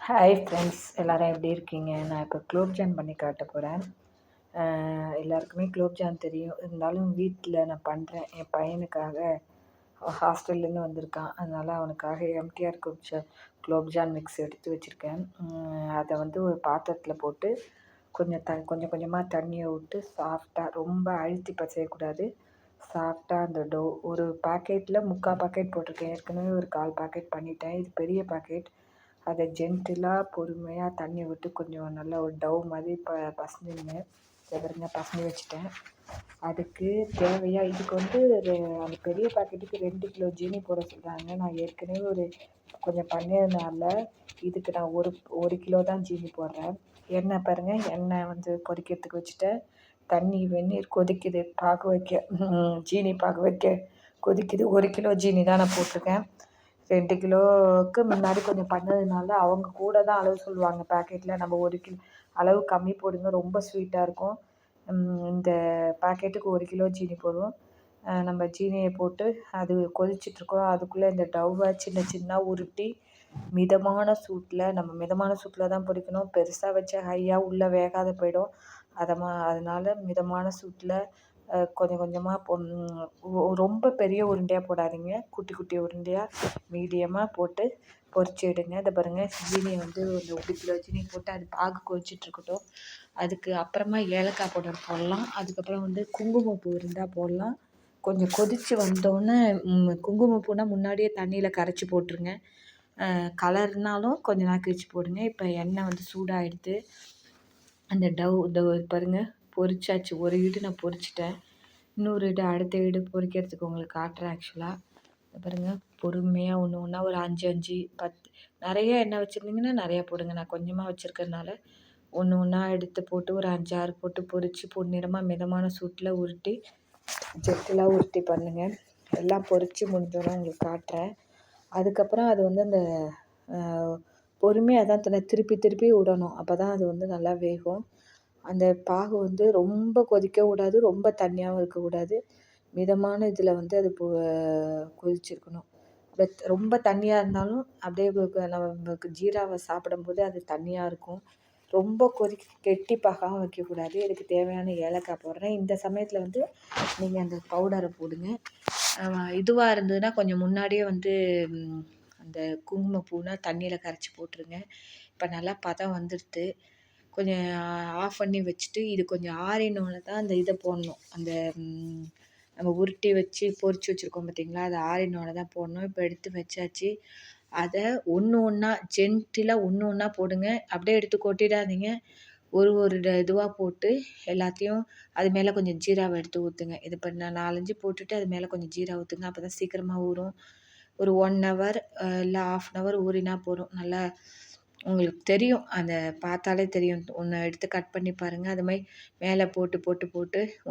Hi friends, எல்லோரும் எப்படி இருக்கீங்க? நான் இப்போ குலோப்ஜான் பண்ணி காட்ட போகிறேன். எல்லாருக்குமே குலோப்ஜான் தெரியும். இருந்தாலும் வீட்டில் நான் பண்ணுறேன். என் பையனுக்காக ஹாஸ்டல்லேருந்து வந்திருக்கான். அதனால் அவனுக்காக எம்டிஆர் குலோப்ஜான் மிக்ஸ் எடுத்து வச்சுருக்கேன். அதை வந்து ஒரு பாத்திரத்தில் போட்டு கொஞ்சம் கொஞ்சமாக தண்ணியை விட்டு சாஃப்டாக, ரொம்ப அழுத்தி பசையக்கூடாது. சாஃப்டாக அந்த டோ ஒரு பாக்கெட்டில் 3/4 பாக்கெட் போட்டிருக்கேன். ஏற்கனவே ஒரு 1/4 பாக்கெட் பண்ணிட்டேன். இது பெரிய பாக்கெட். அதை ஜென்டிலாக பொறுமையாக தண்ணி விட்டு கொஞ்சம் நல்லா ஒரு டவ் மாதிரி பசஞ்சுங்க. பசஞ்சு வச்சுட்டேன். அதுக்கு தேவையாக இதுக்கு வந்து அந்த பெரிய பாக்கெட்டுக்கு 2 கிலோ ஜீனி போட சொல்கிறாங்க. நான் ஏற்கனவே கொஞ்சம் பண்ணியதுனால இதுக்கு நான் ஒரு கிலோ தான் ஜீனி போடுறேன். எண்ணெய் பாருங்கள், எண்ணெய் வந்து கொதிக்கிறதுக்கு வச்சுட்டேன். வெந்நீர் கொதிக்குது, பாகு வைக்க ஜீனி பாகு வைக்க கொதிக்குது. 1 கிலோ ஜீனி தான் நான் போட்டிருக்கேன். 2 கிலோவுக்கு முன்னாடி கொஞ்சம் பண்ணதுனால அவங்க கூட தான் அளவு சொல்லுவாங்க பேக்கெட்டில். நம்ம 1 கிலோ அளவு கம்மி போடுங்க, ரொம்ப ஸ்வீட்டாக இருக்கும். இந்த பாக்கெட்டுக்கு 1 கிலோ ஜீனி போடுவோம். நம்ம ஜீனியை போட்டு அது கொதிச்சிட்ருக்கோம். அதுக்குள்ளே இந்த டவ்வை சின்ன உருட்டி மிதமான சூட்டில் தான் பொரிக்கணும். பெருசாக வச்சு ஹையாக உள்ளே வேகாத போயிடும். அதனால் மிதமான சூட்டில் கொஞ்சம் கொஞ்சமாக ரொம்ப பெரிய உருண்டையாக போடாதீங்க. குட்டி குட்டி உருண்டையாக மீடியமாக போட்டு பொரிச்சு எடுங்க. இதை பாருங்கள், ஜீனியை வந்து இந்த 1 கிலோ ஜீனி போட்டு அது பாகு கொதிச்சிட்ருக்கட்டும். அதுக்கு அப்புறமா ஏலக்காய் பவுடர் போடலாம். அதுக்கப்புறம் வந்து குங்குமப்பூ இருந்தால் போடலாம். கொஞ்சம் கொதித்து வந்தோடனே குங்குமப்பூனால் முன்னாடியே தண்ணியில் கரைச்சி போட்டுருங்க. கலர்னாலும் கொஞ்சம் நாள் கழிச்சு போடுங்க. இப்போ எண்ணெய் வந்து சூடாகிடுது. அந்த டவ் பாருங்கள், பொரிச்சாச்சு. ஒரு ஈடு நான் பொரிச்சிட்டேன். இன்னொரு ஈடு அடுத்த ஈடு பொரிக்கிறதுக்கு உங்களுக்கு காட்டுறேன். ஆக்சுவலாக பாருங்கள், பொறுமையாக ஒன்றா ஒரு 5 10 நிறைய எண்ணெய் வச்சுருந்தீங்கன்னா நிறையா போடுங்க. நான் கொஞ்சமாக வச்சுருக்கறனால ஒன்றா எடுத்து போட்டு ஒரு 5 6 போட்டு பொரித்து பொன்னிறமாக மிதமான சூட்டில் உருட்டி ஜெட்டிலாக உருட்டி பண்ணுங்கள். எல்லாம் பொரித்து முடிஞ்சோன்னா உங்களுக்கு காட்டுறேன். அதுக்கப்புறம் அது வந்து அந்த பொறுமையாக தான் திருப்பி விடணும். அப்போ தான் அது வந்து நல்லா வேகும். அந்த பாகு வந்து ரொம்ப கொதிக்க விடாது, ரொம்ப தண்ணியாகவும் இருக்கக்கூடாது. மிதமான இதில் வந்து அது கொதிச்சிருக்கணும். ரொம்ப தண்ணியாக இருந்தாலும் அப்படியே நமக்கு ஜீராவை சாப்பிடும்போது அது தண்ணியாக இருக்கும். ரொம்ப கெட்டி பாகாகவும் வைக்கக்கூடாது. இதுக்கு தேவையான ஏலக்காய் போடுறேன். இந்த சமயத்தில் வந்து நீங்கள் அந்த பவுடரை போடுங்க. இதுவாக இருந்ததுன்னா கொஞ்சம் முன்னாடியே வந்து அந்த குங்குமப்பூனா தண்ணியில் கரைச்சி போட்டுருங்க. இப்போ நல்லா பதம் வந்துடுது. கொஞ்சம் ஆஃப் பண்ணி வச்சுட்டு இது கொஞ்சம் ஆறினோன்னு தான் அந்த இதை போடணும். அந்த நம்ம உருட்டி வச்சு பொரிச்சு வச்சுருக்கோம் பார்த்திங்களா, அது ஆறினோன்னு தான் போடணும். இப்போ எடுத்து வச்சாச்சு. அதை ஒன்றா ஜென்டிலாக ஒன்றா போடுங்க. அப்படியே எடுத்து கொட்டிடாதீங்க. ஒரு இதுவாக போட்டு எல்லாத்தையும் அது மேலே கொஞ்சம் ஜீராவை எடுத்து ஊற்றுங்க. இது இப்போ நான் 4 5 போட்டுட்டு அது மேலே கொஞ்சம் ஜீரா ஊற்றுங்க. அப்போ தான் சீக்கிரமாக ஊறும். ஒரு 1 ஹவர் இல்லை 1/2 ஹவர் ஊறினா போதும். நல்லா உங்களுக்கு தெரியும், அந்த பார்த்தாலே தெரியும். ஒன்று எடுத்து கட் பண்ணி பாருங்கள். அது மாதிரி மேலே போட்டு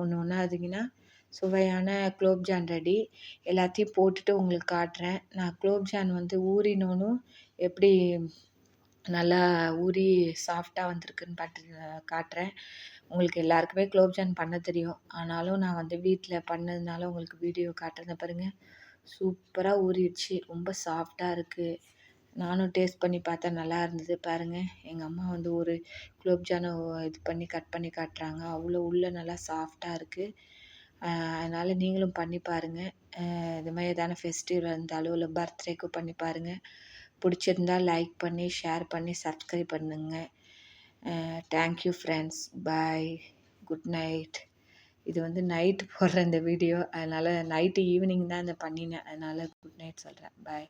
ஒன்றா இருந்தீங்கன்னா சுவையான குலோப்ஜான் ரெடி. எல்லாத்தையும் போட்டுட்டு உங்களுக்கு காட்டுறேன். நான் குலோப்ஜான் வந்து ஊறினோன்னு எப்படி நல்லா ஊறி சாஃப்டாக வந்திருக்குன்னு காட்டுறேன். உங்களுக்கு எல்லாருக்குமே குலோப்ஜான் பண்ண தெரியும். ஆனாலும் நான் வந்து வீட்டில் பண்ணதுனால உங்களுக்கு வீடியோ காட்டுறேன். பாருங்கள், சூப்பராக ஊறிடுச்சு. ரொம்ப சாஃப்டாக இருக்குது. நானும் டேஸ்ட் பண்ணி பார்த்தேன், நல்லா இருந்தது. பாருங்கள், எங்கள் அம்மா வந்து ஒரு குலோப்ஜானை இது பண்ணி கட் பண்ணி காட்டுறாங்க. அவ்வளோ உள்ளே நல்லா சாஃப்டாக இருக்குது. அதனால் நீங்களும் பண்ணி பாருங்கள். இது மாதிரி எதான ஃபெஸ்டிவல் இருந்தாலும் இல்லை பர்த்டேக்கும் பண்ணி பாருங்கள். பிடிச்சிருந்தால் லைக் பண்ணி ஷேர் பண்ணி சப்ஸ்கிரைப் பண்ணுங்கள். Thank you friends. Bye. Good night. இது வந்து நைட்டு போடுற இந்த வீடியோ. அதனால் ஈவினிங் தான் இதை பண்ணினேன். அதனால் குட் நைட் சொல்கிறேன். பாய்.